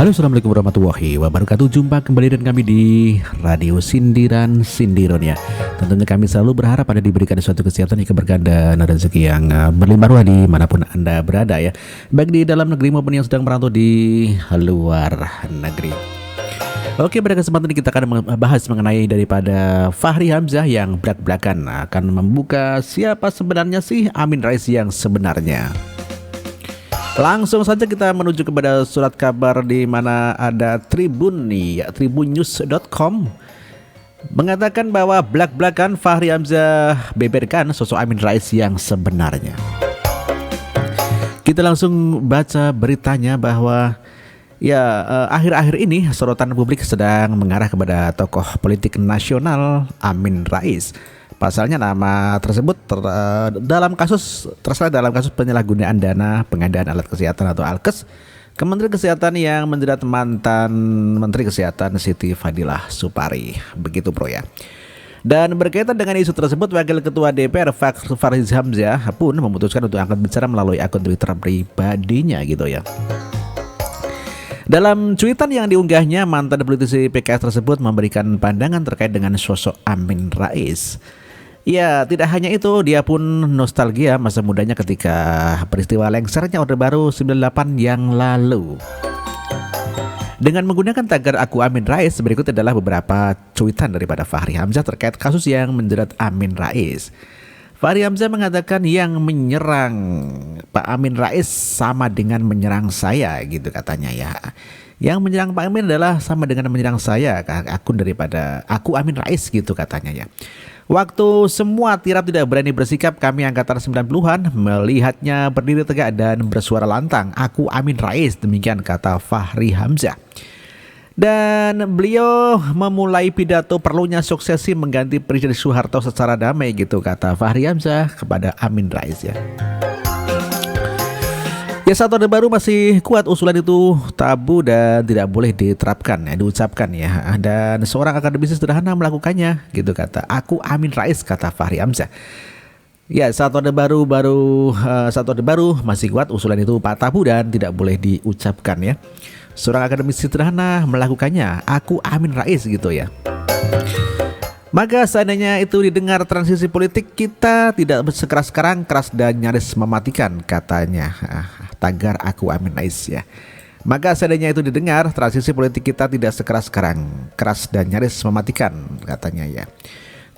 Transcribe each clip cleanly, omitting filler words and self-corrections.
Halo, assalamualaikum warahmatullahi wabarakatuh. Jumpa kembali dengan kami di Radio Sindiran Sindiron ya. Tentunya kami selalu berharap Anda diberikan suatu kesehatan, keberkahan dan rezeki yang berlimpah ruah dimanapun Anda berada ya, baik di dalam negeri maupun yang sedang merantau di luar negeri. Oke, pada kesempatan ini kita akan membahas mengenai daripada Fahri Hamzah yang belak-belakan akan membuka siapa sebenarnya sih Amin Rais yang sebenarnya. Langsung saja kita menuju kepada surat kabar di mana ada Tribun nih, ya, tribunnews.com mengatakan bahwa belak-belakan Fahri Hamzah beberkan sosok Amin Rais yang sebenarnya. Kita langsung baca beritanya bahwa akhir-akhir ini sorotan publik sedang mengarah kepada tokoh politik nasional Amin Rais. Pasalnya nama tersebut dalam kasus penyalahgunaan dana pengadaan alat kesehatan atau Alkes Kementerian Kesehatan yang menjerat mantan Menteri Kesehatan Siti Fadilah Supari. Begitu bro ya. Dan berkaitan dengan isu tersebut, Wakil Ketua DPR Fahri Hamzah pun memutuskan untuk angkat bicara melalui akun Twitter pribadinya gitu ya. Dalam cuitan yang diunggahnya, mantan politisi PKS tersebut memberikan pandangan terkait dengan sosok Amin Rais. Ya, tidak hanya itu, dia pun nostalgia masa mudanya ketika peristiwa lengsernya Orde Baru 98 yang lalu. Dengan menggunakan tagar Aku Amin Rais, berikut adalah beberapa cuitan daripada Fahri Hamzah terkait kasus yang menjerat Amin Rais. Fahri Hamzah mengatakan yang menyerang Pak Amin Rais sama dengan menyerang saya gitu katanya ya. Yang menyerang Pak Amin adalah sama dengan menyerang saya, akun daripada Aku Amin Rais gitu katanya ya. Waktu semua tiap tidak berani bersikap, kami angkatan 90-an melihatnya berdiri tegak dan bersuara lantang. Aku Amin Rais, demikian kata Fahri Hamzah. Dan beliau memulai pidato perlunya suksesi mengganti Presiden Soeharto secara damai gitu kata Fahri Hamzah kepada Amin Rais ya. Ya, saat Orde Baru masih kuat, usulan itu tabu dan tidak boleh diterapkan ya, diucapkan ya. Dan seorang akademisi sederhana melakukannya gitu kata Aku Amin Rais, kata Fahri Hamzah. Ya, saat Orde Baru masih kuat, usulan itu tabu dan tidak boleh diucapkan ya. Seorang akademisi sederhana melakukannya, Aku Amin Rais gitu ya. Maka seandainya itu didengar transisi politik, kita tidak sekeras sekarang, keras dan nyaris mematikan, katanya. Tagar Aku Amin Rais ya. Maka seandainya itu didengar, transisi politik kita tidak sekeras sekarang, keras dan nyaris mematikan, katanya ya.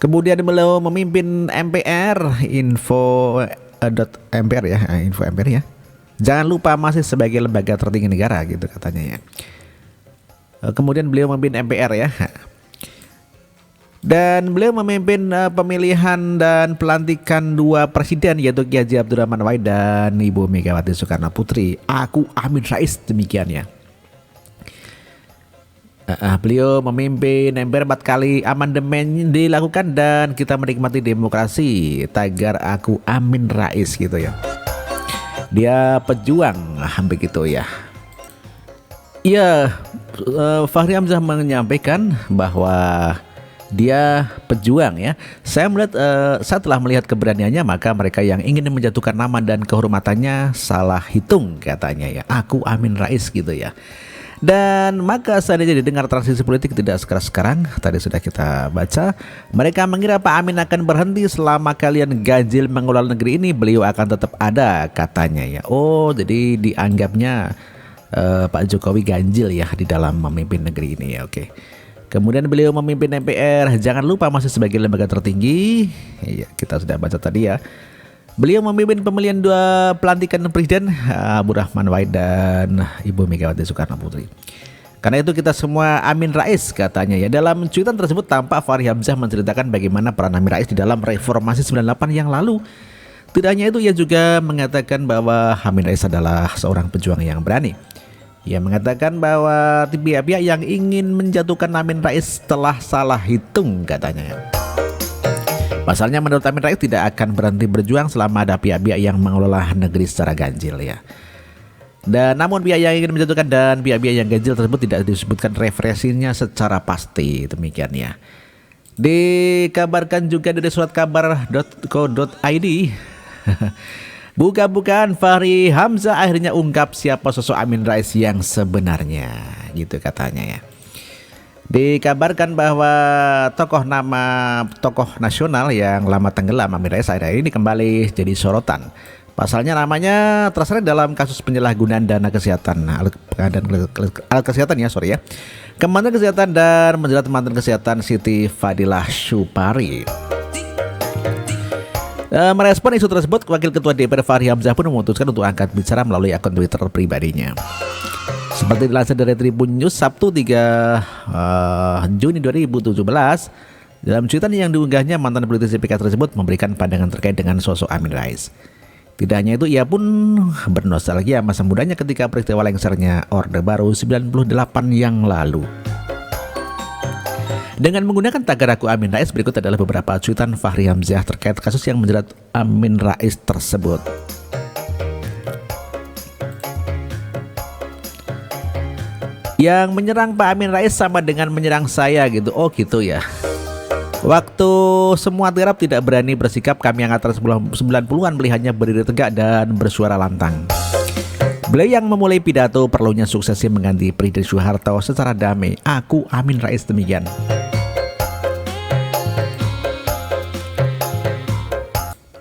Kemudian beliau memimpin MPR, info.mpr ya, info MPR ya. Jangan lupa masih sebagai lembaga tertinggi negara gitu katanya ya. Kemudian beliau memimpin MPR ya. Dan beliau memimpin pemilihan dan pelantikan dua presiden, yaitu Kiai Haji Abdurrahman Wahid dan Ibu Megawati Soekarno Putri. Aku Amin Rais, demikian ya. Beliau memimpin MPR 4 kali amandemen dilakukan dan kita menikmati demokrasi. Tagar Aku Amin Rais gitu ya. Dia pejuang begitu ya. Iya, Fahri Hamzah menyampaikan bahwa dia pejuang ya. Saya telah melihat keberaniannya, maka mereka yang ingin menjatuhkan nama dan kehormatannya salah hitung, katanya ya. Aku Amin Rais gitu ya. Dan maka seandainya didengar transisi politik tidak sekeras sekarang, tadi sudah kita baca, mereka mengira Pak Amin akan berhenti selama kalian ganjil mengelola negeri ini, beliau akan tetap ada, katanya ya. Oh, jadi dianggapnya Pak Jokowi ganjil ya di dalam memimpin negeri ini ya. Oke. Kemudian beliau memimpin MPR, jangan lupa masih sebagai lembaga tertinggi. Iya, kita sudah baca tadi ya. Beliau memimpin pemilihan dua pelantikan presiden, Abdurrahman Wahid dan Ibu Megawati Soekarno Putri. Karena itu kita semua Amin Rais, katanya ya. Dalam cuitan tersebut tampak Fahri Hamzah menceritakan bagaimana peran Amin Rais di dalam reformasi 98 yang lalu. Tidak hanya itu, ia juga mengatakan bahwa Amin Rais adalah seorang pejuang yang berani. Ia mengatakan bahwa pihak-pihak yang ingin menjatuhkan Amin Rais telah salah hitung, katanya. Pasalnya menurut Amin Rais tidak akan berhenti berjuang selama ada pihak-pihak yang mengelola negeri secara ganjil ya. Dan namun pihak yang ingin menjatuhkan dan pihak-pihak yang ganjil tersebut tidak disebutkan referensinya secara pasti, demikian ya. Dikabarkan juga dari suratkabar.co.id Buka-bukaan Fahri Hamzah akhirnya ungkap siapa sosok Amin Rais yang sebenarnya, gitu katanya ya. Dikabarkan bahwa tokoh nasional yang lama tenggelam Amin Rais akhir-akhir ini kembali jadi sorotan. Pasalnya namanya terseret dalam kasus penyalahgunaan dana kesehatan, alat kesehatan ya, Kementerian Kesehatan dan menjerat mantan kesehatan Siti Fadilah Supari. Merespon isu tersebut, Wakil Ketua DPR Fahri Hamzah pun memutuskan untuk angkat bicara melalui akun Twitter pribadinya. Seperti dilansir dari Tribun News Sabtu 3 Juni 2017, dalam cuitan yang diunggahnya, mantan politisi PK tersebut memberikan pandangan terkait dengan sosok Amin Rais. Tidak hanya itu, ia pun bernostalgia masa mudanya ketika peristiwa lengsernya Orde Baru 98 yang lalu. Dengan menggunakan tagar aku Amin Rais, berikut adalah beberapa cuitan Fahri Hamzah terkait kasus yang menjerat Amin Rais tersebut. Yang menyerang Pak Amin Rais sama dengan menyerang saya gitu. Oh gitu ya. Waktu semua tiarap tidak berani bersikap, kami angkatan 90-an melihatnya berdiri tegak dan bersuara lantang. Beliau yang memulai pidato perlunya suksesi mengganti Presiden Soeharto secara damai. Aku Amin Rais, demikian.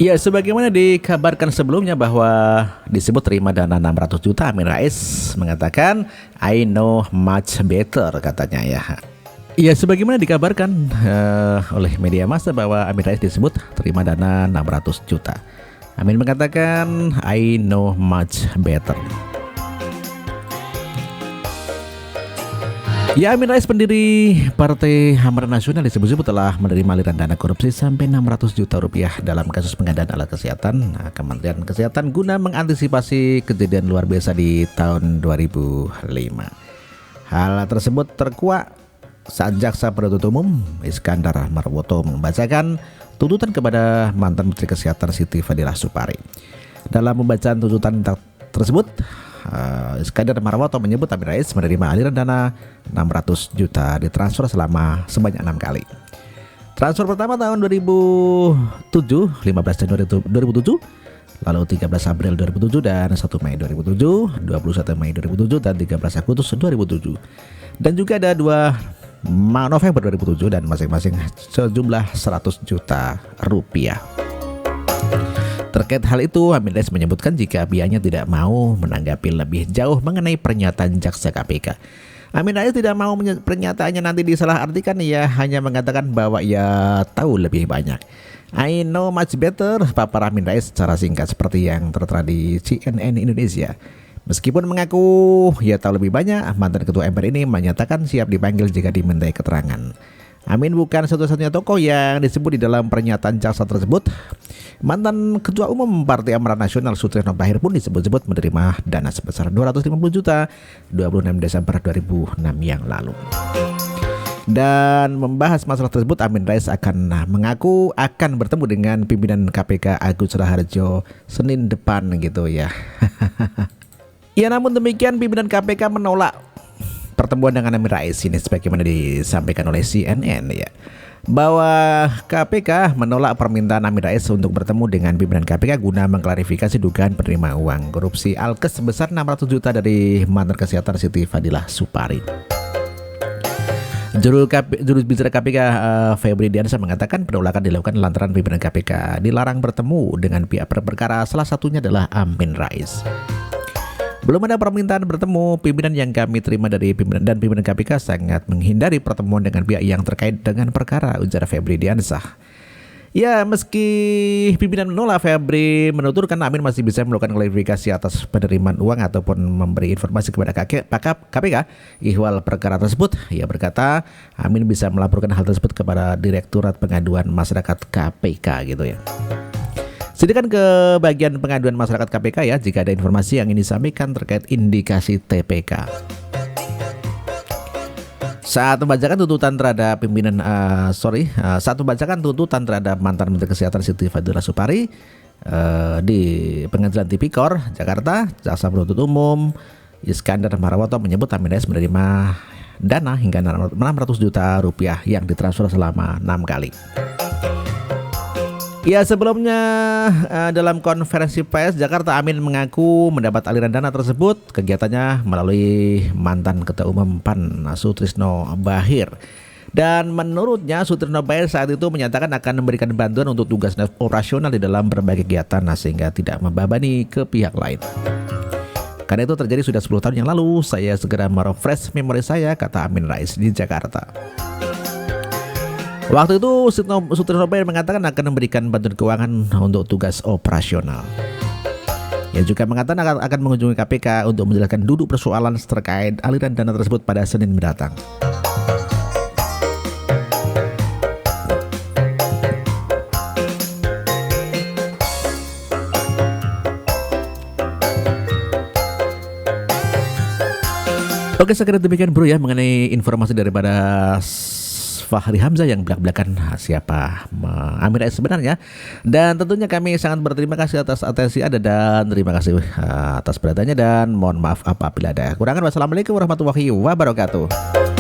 Ya, sebagaimana dikabarkan sebelumnya bahwa disebut terima dana 600 juta, Amin Rais mengatakan I know much better, katanya ya. Ya, sebagaimana dikabarkan oleh media massa bahwa Amin Rais disebut terima dana 600 juta. Amin mengatakan I know much better. Ya, Amin Rais pendiri Partai Amanat Nasional disebut-sebut telah menerima aliran dana korupsi sampai 600 juta rupiah dalam kasus pengadaan alat kesehatan Kementerian Kesehatan guna mengantisipasi kejadian luar biasa di tahun 2005. Hal tersebut terkuak saat Jaksa Penuntut Umum Iskandar Marwoto membacakan tuntutan kepada mantan Menteri Kesehatan Siti Fadilah Supari. Dalam pembacaan tuntutan tersebut, Iskandar Marwoto menyebut Amin Rais menerima aliran dana 600 juta ditransfer sebanyak 6 kali. Transfer pertama tahun 2007, 15 Januari 2007, lalu 13 April 2007 dan 1 Mei 2007, 21 Mei 2007 dan 13 Agustus 2007. Dan juga ada 2 November 2007 dan masing-masing sejumlah 100 juta rupiah. Terkait hal itu, Amin Rais menyebutkan jika pihaknya tidak mau menanggapi lebih jauh mengenai pernyataan Jaksa KPK. Amin Rais tidak mau pernyataannya nanti disalahartikan, ia hanya mengatakan bahwa ia tahu lebih banyak. I know much better, papar Amin Rais secara singkat seperti yang tertera di CNN Indonesia. Meskipun mengaku ia tahu lebih banyak, mantan Ketua MPR ini menyatakan siap dipanggil jika dimintai keterangan. Amin bukan satu-satunya tokoh yang disebut di dalam pernyataan jaksa tersebut. Mantan Ketua Umum Partai Amanat Nasional Sutriyono Bahir pun disebut-sebut menerima dana sebesar 250 juta 26 Desember 2006 yang lalu. Dan membahas masalah tersebut, Amin Rais mengaku akan bertemu dengan pimpinan KPK Agus Raharjo Senin depan gitu ya. Ya, namun demikian pimpinan KPK menolak pertemuan dengan Amin Rais ini sebagaimana disampaikan oleh CNN ya. Bahwa KPK menolak permintaan Amin Rais untuk bertemu dengan pimpinan KPK guna mengklarifikasi dugaan penerima uang korupsi Alkes sebesar 600 juta dari mantan kesehatan Siti Fadilah Supari. Juru bicara KPK Febri Diansyah mengatakan penolakan dilakukan lantaran pimpinan KPK dilarang bertemu dengan pihak perkara, salah satunya adalah Amin Rais. Belum ada permintaan bertemu pimpinan yang kami terima dari pimpinan KPK sangat menghindari pertemuan dengan pihak yang terkait dengan perkara, ujar Febri Diansyah. Ya, meski pimpinan menolak, Febri menuturkan Amin masih bisa melakukan klarifikasi atas penerimaan uang ataupun memberi informasi kepada KPK ihwal perkara tersebut. Ia berkata Amin bisa melaporkan hal tersebut kepada Direktorat Pengaduan Masyarakat KPK gitu ya. Sedangkan ke bagian pengaduan masyarakat KPK ya, jika ada informasi yang ingin disampaikan terkait indikasi TPK. Saat membacakan tuntutan terhadap mantan Menteri Kesehatan Siti Fadilah Supari di Pengadilan Tipikor Jakarta, Jaksa Penuntut Umum Iskandar Marwoto menyebut Amin Rais menerima dana hingga 600 juta rupiah yang ditransfer selama 6 kali. Ya sebelumnya dalam konferensi pers Jakarta, Amin mengaku mendapat aliran dana tersebut kegiatannya melalui mantan Ketua Umum PAN Sutrisno Bahir. Dan menurutnya Sutrisno Bahir saat itu menyatakan akan memberikan bantuan untuk tugas operasional di dalam berbagai kegiatan sehingga tidak membebani ke pihak lain. Karena itu terjadi sudah 10 tahun yang lalu, saya segera merefresh memori saya, kata Amin Rais di Jakarta. Waktu itu Sutrisno Bahir mengatakan akan memberikan bantuan keuangan untuk tugas operasional. Ia juga mengatakan akan mengunjungi KPK untuk menjelaskan duduk persoalan terkait aliran dana tersebut pada Senin mendatang. Oke, sekira demikian bro ya mengenai informasi daripada Fahri Hamzah yang belak-belakan siapa Amin Rais sebenarnya. Dan tentunya kami sangat berterima kasih atas atensi Anda dan terima kasih atas perhatiannya dan mohon maaf apabila ada kekurangan. Wassalamualaikum warahmatullahi wabarakatuh.